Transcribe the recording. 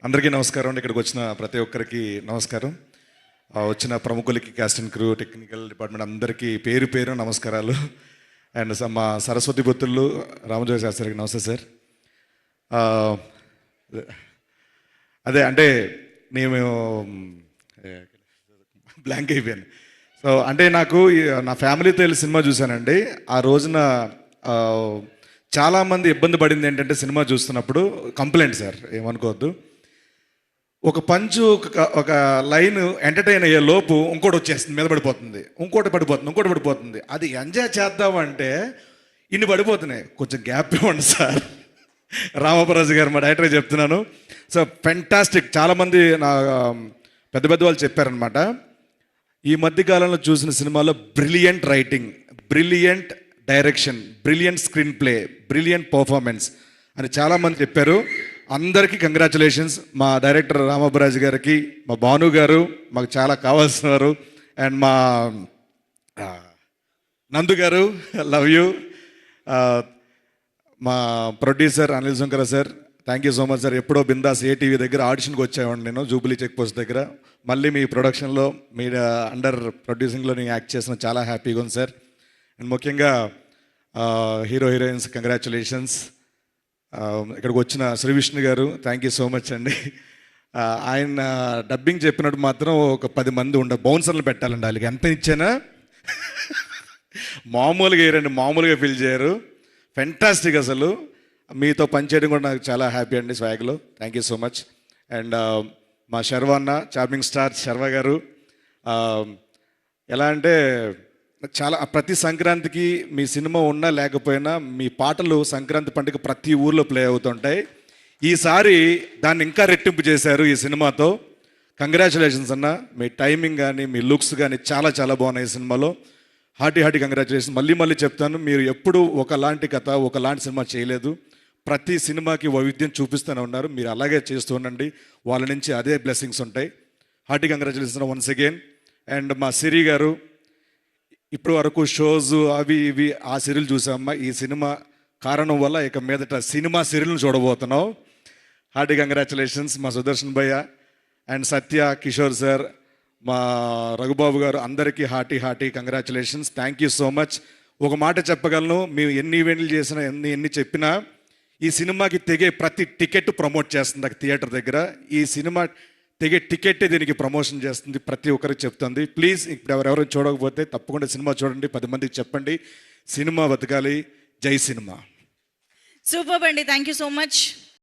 అందరికీ నమస్కారం అండి. ఇక్కడికి వచ్చిన ప్రతి ఒక్కరికి నమస్కారం. వచ్చిన ప్రముఖులకి, cast and crew, technical department అందరికీ పేరు పేరు నమస్కారాలు. అండ్ మా సరస్వతి బొత్తులు రామజోగి శాస్త్రికి నమస్తే సార్. అదే అంటే నేను బ్లాంక్ అయిపోయాను. సో అంటే నాకు నా ఫ్యామిలీతో వెళ్ళి సినిమా చూశానండి. ఆ రోజున చాలామంది ఇబ్బంది పడింది ఏంటంటే సినిమా చూస్తున్నప్పుడు కంప్లైంట్ సార్, ఏమనుకోవద్దు. ఒక పంచు ఒక లైన్ ఎంటర్టైన్ అయ్యే లోపు ఇంకోటి వచ్చేస్తుంది, మీద పడిపోతుంది, ఇంకోటి పడిపోతుంది. అది ఎంజాయ్ చేద్దామంటే ఇన్ని పడిపోతున్నాయి. కొంచెం గ్యాప్ ఇవ్వండి సార్. రామపరాజు గారు మా డైరెక్టర్ చెప్తున్నాను. So fantastic. చాలామంది నా పెద్ద పెద్ద వాళ్ళు చెప్పారనమాట, ఈ మధ్యకాలంలో చూసిన సినిమాలో brilliant writing, brilliant direction, brilliant screen play, brilliant performance అని చాలామంది చెప్పారు. అందరికీ కంగ్రాచులేషన్స్. మా డైరెక్టర్ రామపరాజు గారికి, మా భాను గారు మాకు చాలా కావాల్సిన వారు, అండ్ మా నందు గారు, లవ్ యూ. మా producer Anil Shankara sir, thank you so much sir. ఎప్పుడో బిందాస్ ఏటీవీ దగ్గర ఆడిషన్కి వచ్చేవాడిని నేను, జూబ్లీ చెక్ పోస్ట్ దగ్గర. మళ్ళీ మీ ప్రొడక్షన్లో, మీ అండర్ ప్రొడ్యూసింగ్లో నేను యాక్ట్ చేసిన చాలా హ్యాపీగా ఉంది సార్. అండ్ ముఖ్యంగా హీరో హీరోయిన్స్ కంగ్రాచులేషన్స్. ఇక్కడికి వచ్చిన శ్రీ విష్ణు గారు, థ్యాంక్ యూ సో మచ్ అండి. ఆయన డబ్బింగ్ చెప్పినట్టు మాత్రం ఒక 10 మంది బౌన్సర్లు పెట్టాలండి. వాళ్ళకి ఎంత ఇచ్చానా మామూలుగా వేయరండి, మామూలుగా ఫీల్ చేయరు. ఫెంటాస్టిక్. అసలు మీతో పనిచేయడం కూడా నాకు చాలా హ్యాపీ అండి. స్వాగ్లో thank you so much. And మా శర్వ అన్న, చార్మింగ్ స్టార్ శర్వ గారు, ఎలా అంటే చాలా ప్రతి సంక్రాంతికి మీ సినిమా ఉన్నా లేకపోయినా మీ పాటలు సంక్రాంతి పండుగ ప్రతి ఊర్లో ప్లే అవుతుంటాయి. ఈసారి దాన్ని ఇంకా రెట్టింపు చేశారు ఈ సినిమాతో. కంగ్రాచులేషన్స్ అన్న. మీ టైమింగ్ కానీ, మీ లుక్స్ కానీ చాలా చాలా బాగున్నాయి ఈ సినిమాలో. Hearty congratulations. మళ్ళీ చెప్తాను, మీరు ఎప్పుడు ఒకలాంటి కథ, ఒకలాంటి సినిమా చేయలేదు. ప్రతి సినిమాకి వైవిధ్యం చూపిస్తూనే ఉన్నారు. మీరు అలాగే చేస్తూ ఉండండి, వాళ్ళ నుంచి అదే బ్లెస్సింగ్స్ ఉంటాయి. Hearty congratulations once again. And మా సిరి గారు, ఇప్పటి వరకు షోస్ అవి ఇవి ఆ సీరియల్ చూసామమ్మా. ఈ సినిమా కారణం వల్ల ఇక మీదట సినిమా సీరియల్ని చూడబోతున్నాం. Hearty congratulations. మా సుదర్శన్ భయ్య అండ్ సత్య, కిషోర్ సార్, మా రఘుబాబు గారు, అందరికీ hearty congratulations. Thank you so much. ఒక మాట చెప్పగలను, మేము ఎన్ని ఈవెంట్లు చేసినా, ఎన్ని చెప్పినా ఈ సినిమాకి తెగే ప్రతి టికెట్ ప్రమోట్ చేస్తుంది థియేటర్ దగ్గర. ఈ సినిమా తెగే టికెట్టే దీనికి ప్రమోషన్ చేస్తుంది, ప్రతి ఒక్కరికి చెప్తుంది. ప్లీజ్ ఇప్పుడు ఎవరెవరు చూడకపోతే తప్పకుండా సినిమా చూడండి, 10 మందికి చెప్పండి. సినిమా బతకాలి. జై సినిమా. సూపర్ అండి, థ్యాంక్ యూ సో మచ్.